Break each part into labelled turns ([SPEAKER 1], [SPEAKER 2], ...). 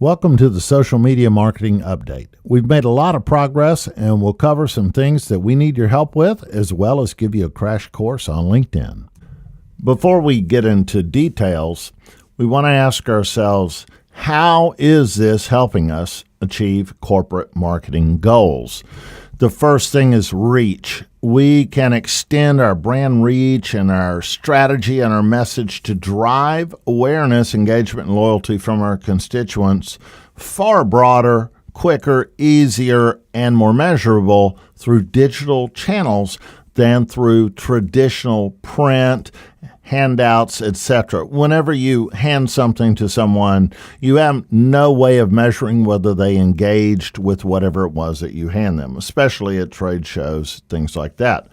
[SPEAKER 1] Welcome to the Social Media Marketing Update. We've made a lot of progress and we'll cover some things that we need your help with, as well as give you a crash course on LinkedIn. Before we get into details, we want to ask ourselves, how is this helping us achieve corporate marketing goals? The first thing is reach. We can extend our brand reach and our strategy and our message to drive awareness, engagement, and loyalty from our constituents far broader, quicker, easier, and more measurable through digital channels than through traditional print, handouts, etc. Whenever you hand something to someone, you have no way of measuring whether they engaged with whatever it was that you hand them, especially at trade shows, things like that.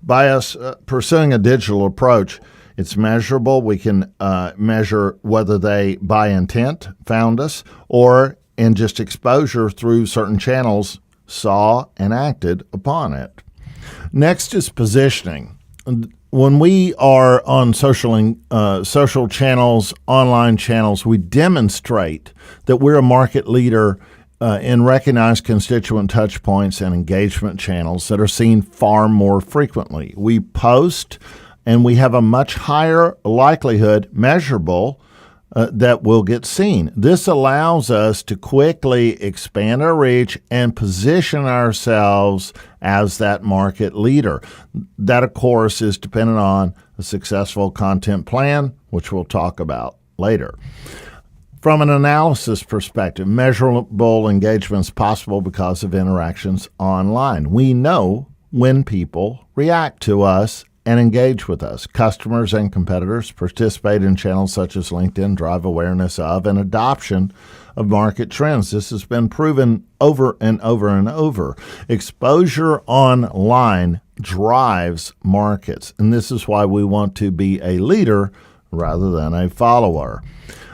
[SPEAKER 1] By us pursuing a digital approach, it's measurable. We can measure whether they, by intent, found us, or in just exposure through certain channels, saw and acted upon it. Next is positioning. When we are on social channels, online channels, we demonstrate that we're a market leader in recognized constituent touch points and engagement channels that are seen far more frequently. We post, and we have a much higher likelihood, measurable, that will get seen. This allows us to quickly expand our reach and position ourselves as that market leader. That, of course, is dependent on a successful content plan, which we'll talk about later. From an analysis perspective, measurable engagement is possible because of interactions online. We know when people react to us and engage with us. Customers and competitors participate in channels such as LinkedIn, drive awareness of and adoption of market trends. This has been proven over and over and over. Exposure online drives markets, and this is why we want to be a leader rather than a follower.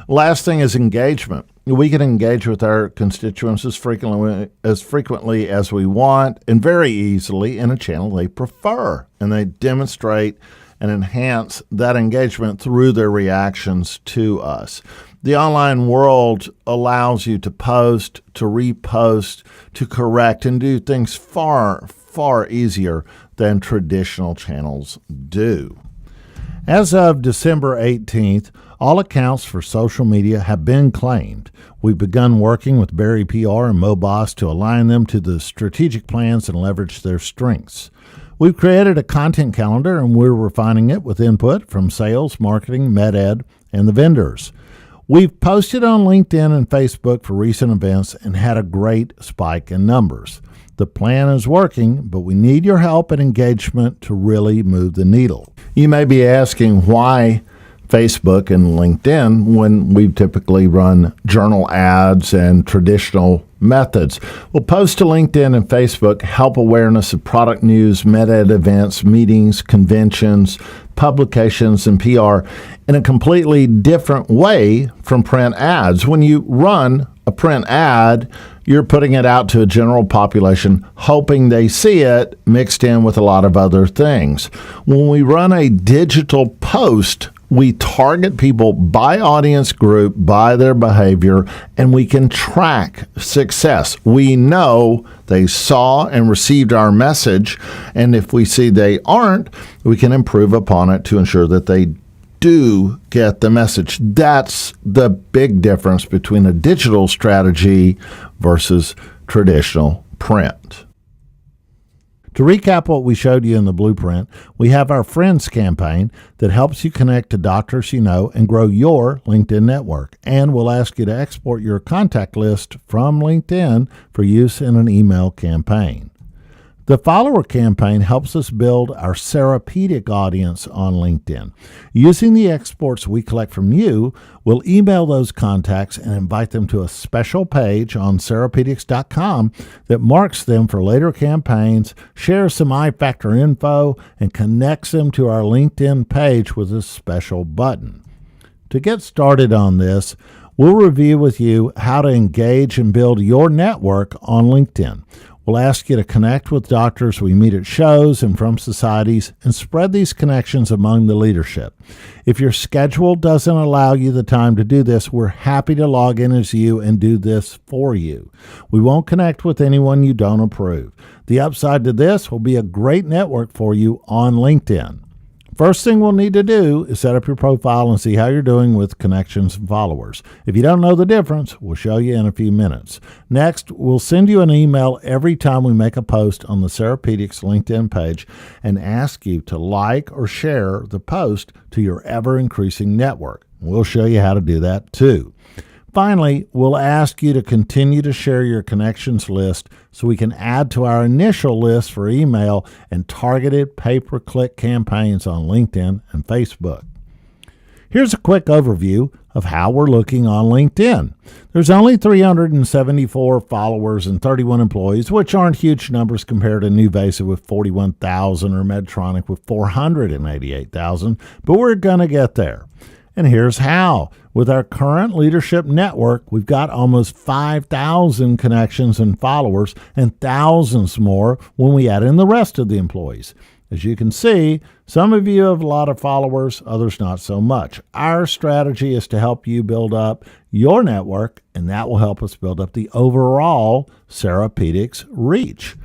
[SPEAKER 1] Last thing is engagement. We can engage with our constituents as frequently as we want and very easily in a channel they prefer. And they demonstrate and enhance that engagement through their reactions to us. The online world allows you to post, to repost, to correct, and do things far, far easier than traditional channels do. As of December 18th, all accounts for social media have been claimed. We've begun working with Barry PR and MoBoss to align them to the strategic plans and leverage their strengths. We've created a content calendar and we're refining it with input from sales, marketing, MedEd, and the vendors. We've posted on LinkedIn and Facebook for recent events and had a great spike in numbers. The plan is working, but we need your help and engagement to really move the needle. You may be asking why Facebook and LinkedIn when we typically run journal ads and traditional methods. Well, post to LinkedIn and Facebook help awareness of product news, MedEd events, meetings, conventions, publications, and PR in a completely different way from print ads. When you run a print ad, you're putting it out to a general population, hoping they see it mixed in with a lot of other things. When we run a digital post, we target people by audience group, by their behavior, and we can track success. We know they saw and received our message, and if we see they aren't, we can improve upon it to ensure that they do get the message. That's the big difference between a digital strategy versus traditional print. To recap what we showed you in the blueprint, we have our Friends campaign that helps you connect to doctors you know and grow your LinkedIn network. And we'll ask you to export your contact list from LinkedIn for use in an email campaign. The Follower campaign helps us build our Cerapedic audience on LinkedIn. Using the exports we collect from you, we'll email those contacts and invite them to a special page on Cerapedics.com that marks them for later campaigns, shares some iFactor info, and connects them to our LinkedIn page with a special button. To get started on this, we'll review with you how to engage and build your network on LinkedIn. We'll ask you to connect with doctors we meet at shows and from societies and spread these connections among the leadership. If your schedule doesn't allow you the time to do this, we're happy to log in as you and do this for you. We won't connect with anyone you don't approve. The upside to this will be a great network for you on LinkedIn. First thing we'll need to do is set up your profile and see how you're doing with connections and followers. If you don't know the difference, we'll show you in a few minutes. Next, we'll send you an email every time we make a post on the Cerapedics LinkedIn page and ask you to like or share the post to your ever-increasing network. We'll show you how to do that too. Finally, we'll ask you to continue to share your connections list so we can add to our initial list for email and targeted pay-per-click campaigns on LinkedIn and Facebook. Here's a quick overview of how we're looking on LinkedIn. There's only 374 followers and 31 employees, which aren't huge numbers compared to NuVasive with 41,000 or Medtronic with 488,000, but we're going to get there. And here's how. With our current leadership network, we've got almost 5,000 connections and followers and thousands more when we add in the rest of the employees. As you can see, some of you have a lot of followers, others not so much. Our strategy is to help you build up your network, and that will help us build up the overall Cerapedics reach.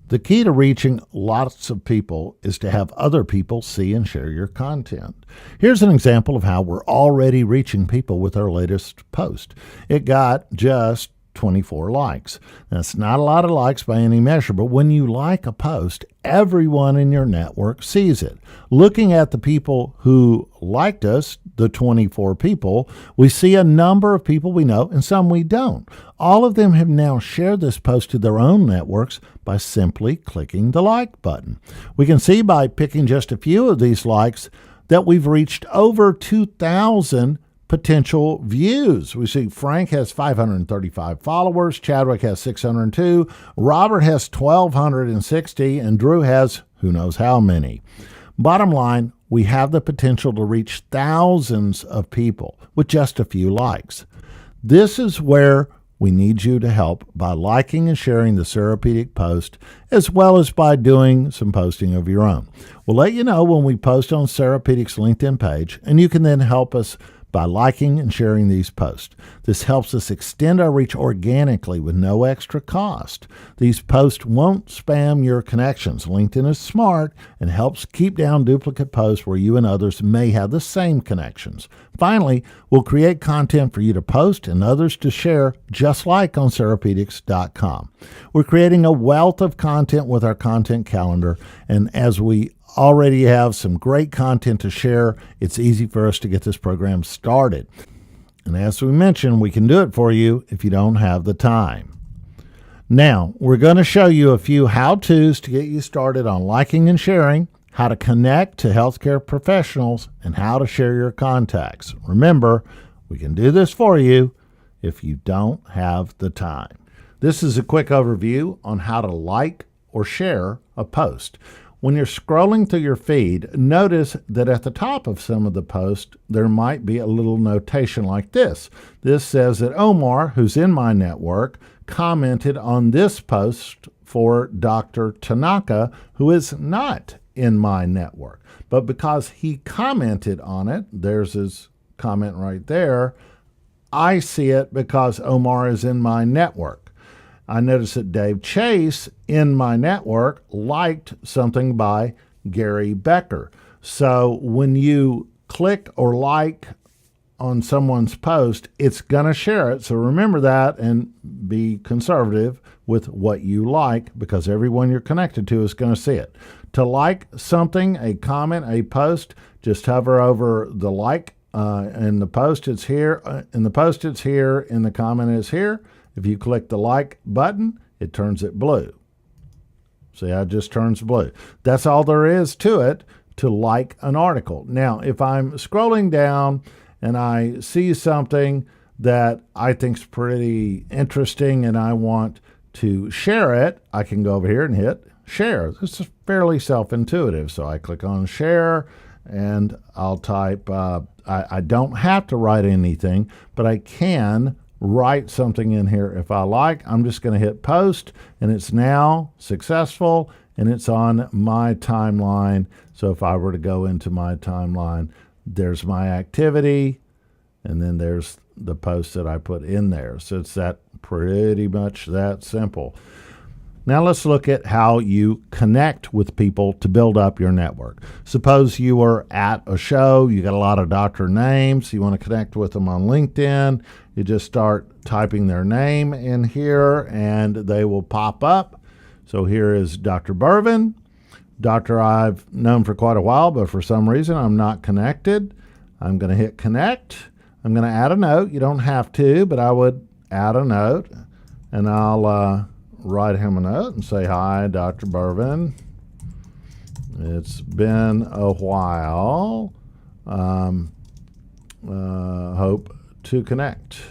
[SPEAKER 1] The key to reaching lots of people is to have other people see and share your content. Here's an example of how we're already reaching people with our latest post. It got just 24 likes. That's not a lot of likes by any measure, but when you like a post, everyone in your network sees it. Looking at the people who liked us, the 24 people, we see a number of people we know and some we don't. All of them have now shared this post to their own networks by simply clicking the like button. We can see by picking just a few of these likes that we've reached over 2,000 potential views. We see Frank has 535 followers, Chadwick has 602, Robert has 1,260, and Drew has who knows how many. Bottom line, we have the potential to reach thousands of people with just a few likes. This is where we need you to help by liking and sharing the Cerapedic post, as well as by doing some posting of your own. We'll let you know when we post on Cerapedic's LinkedIn page, and you can then help us by liking and sharing these posts. This helps us extend our reach organically with no extra cost. These posts won't spam your connections. LinkedIn is smart and helps keep down duplicate posts where you and others may have the same connections. Finally, we'll create content for you to post and others to share, just like on Cerapedics.com. We're creating a wealth of content with our content calendar, and as we already have some great content to share, it's easy for us to get this program started. And as we mentioned, we can do it for you if you don't have the time. Now, we're going to show you a few how-tos to get you started on liking and sharing, how to connect to healthcare professionals, and how to share your contacts. Remember, we can do this for you if you don't have the time. This is a quick overview on how to like or share a post. When you're scrolling through your feed, notice that at the top of some of the posts, there might be a little notation like this. This says that Omar, who's in my network, commented on this post for Dr. Tanaka, who is not in my network. But because he commented on it, there's his comment right there, I see it because Omar is in my network. I noticed that Dave Chase in my network liked something by Gary Becker. So when you click or like on someone's post, it's going to share it. So remember that and be conservative with what you like, because everyone you're connected to is going to see it. To like something, a comment, a post, just hover over the like. In the post, it's here. In the post, it's here. In the comment, it's here. If you click the like button, it turns it blue. See how it just turns blue? That's all there is to it, to like an article. Now, if I'm scrolling down and I see something that I think is pretty interesting and I want to share it, I can go over here and hit share. This is fairly self-intuitive. So I click on share and I'll type, I don't have to write anything, but I can write something in here if I like. I'm just going to hit post, and it's now successful, and it's on my timeline. So if I were to go into my timeline, there's my activity, and then there's the post that I put in there. So it's that pretty much that simple. Now let's look at how you connect with people to build up your network. Suppose you are at a show, you got a lot of doctor names, you want to connect with them on LinkedIn. You just start typing their name in here and they will pop up. So here is Dr. Bervin, doctor I've known for quite a while, but for some reason I'm not connected. I'm going to hit connect. I'm going to add a note. You don't have to, but I would add a note, and I'll write him a note and say, hi, Dr. Bervin. It's been a while. Hope to connect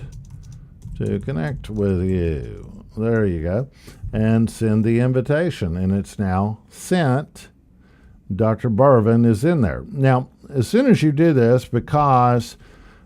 [SPEAKER 1] with you. There you go. And send the invitation, and it's now sent. Dr. Bervin is in there. Now, as soon as you do this, because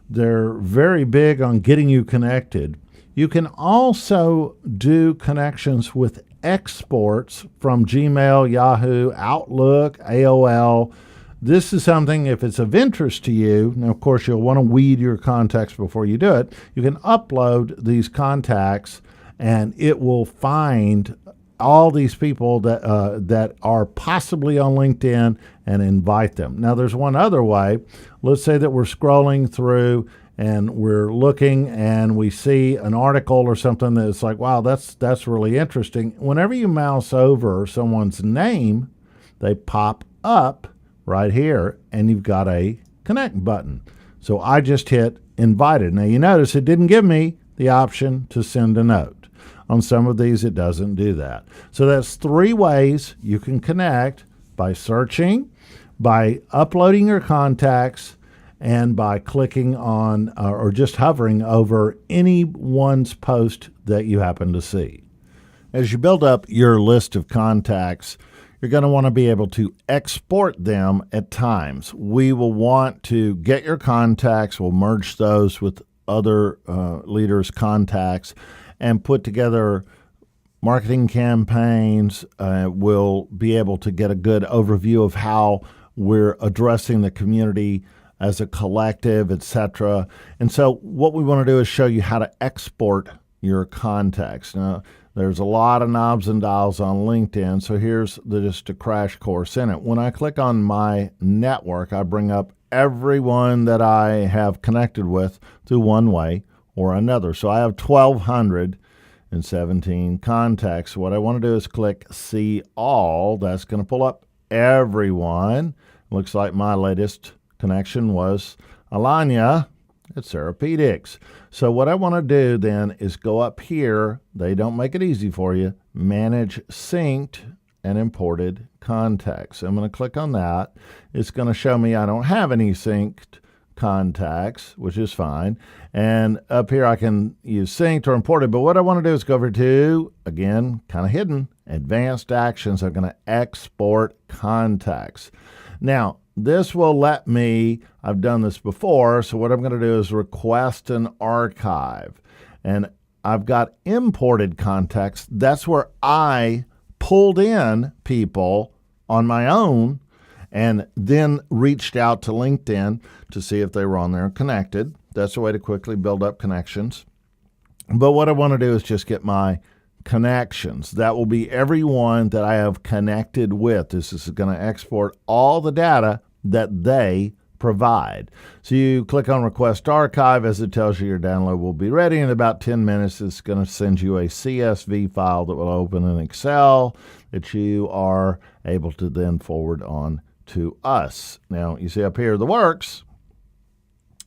[SPEAKER 1] they're very big on getting you connected, you can also do connections with exports from Gmail, Yahoo, Outlook, AOL. This is something, if it's of interest to you, now of course you'll want to weed your contacts before you do it. You can upload these contacts and it will find all these people that are possibly on LinkedIn and invite them. Now there's one other way. Let's say that we're scrolling through and we're looking and we see an article or something that's like, wow, that's really interesting. Whenever you mouse over someone's name, they pop up right here and you've got a connect button. So I just hit invited. Now you notice it didn't give me the option to send a note. On some of these, it doesn't do that. So that's 3 ways you can connect: by searching, by uploading your contacts, and by clicking on or just hovering over anyone's post that you happen to see. As you build up your list of contacts, you're going to want to be able to export them at times. We will want to get your contacts, we'll merge those with other leaders' contacts, and put together marketing campaigns. We'll be able to get a good overview of how we're addressing the community as a collective, etc. And so what we want to do is show you how to export your contacts. Now, there's a lot of knobs and dials on LinkedIn, so here's just a crash course in it. When I click on my network, I bring up everyone that I have connected with through one way or another. So I have 1,217 contacts. What I want to do is click See All. That's going to pull up everyone. Looks like my latest connection was Alanya at Cerapedics. So what I want to do then is go up here. They don't make it easy for you. Manage Synced and Imported Contacts. I'm going to click on that. It's going to show me I don't have any synced contacts, which is fine. And up here I can use synced or imported, but what I want to do is go over to, again, kind of hidden, advanced actions. I'm going to export contacts. Now, this will let me, I've done this before, so what I'm going to do is request an archive. And I've got imported contacts. That's where I pulled in people on my own and then reached out to LinkedIn to see if they were on there and connected. That's a way to quickly build up connections. But what I want to do is just get my connections. That will be everyone that I have connected with. This is going to export all the data that they provide. So you click on Request Archive as it tells you your download will be ready. In about 10 minutes, it's going to send you a CSV file that will open in Excel that you are able to then forward on to us. Now, you see up here, the works.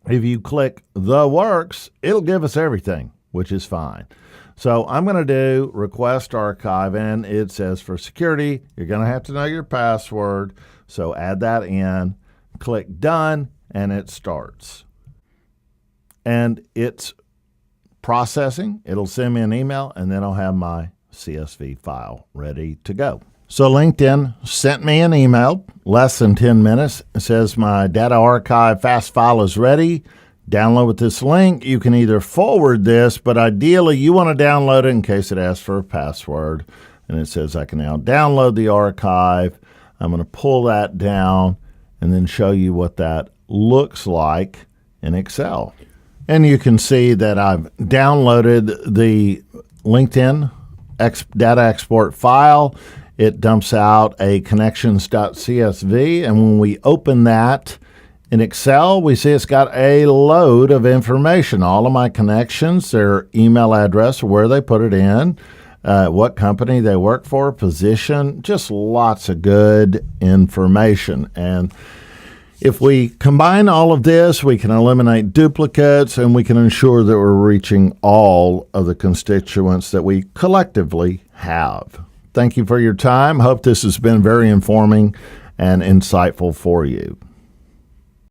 [SPEAKER 1] If you click the works, it'll give us everything, which is fine. So I'm going to do Request Archive, and it says for security, you're going to have to know your password. So add that in, click Done, and it starts. And it's processing. It'll send me an email, and then I'll have my CSV file ready to go. So LinkedIn sent me an email, less than 10 minutes. It says my data archive fast file is ready. download with this link. You can either forward this, but ideally you want to download it in case it asks for a password. And it says I can now download the archive. I'm going to pull that down and then show you what that looks like in Excel. And you can see that I've downloaded the LinkedIn data export file. It dumps out a connections.csv, and when we open that in Excel, we see it's got a load of information. All of my connections, their email address, where they put it in, what company they work for, position, just lots of good information. And if we combine all of this, we can eliminate duplicates and we can ensure that we're reaching all of the constituents that we collectively have. Thank you for your time. Hope this has been very informing and insightful for you.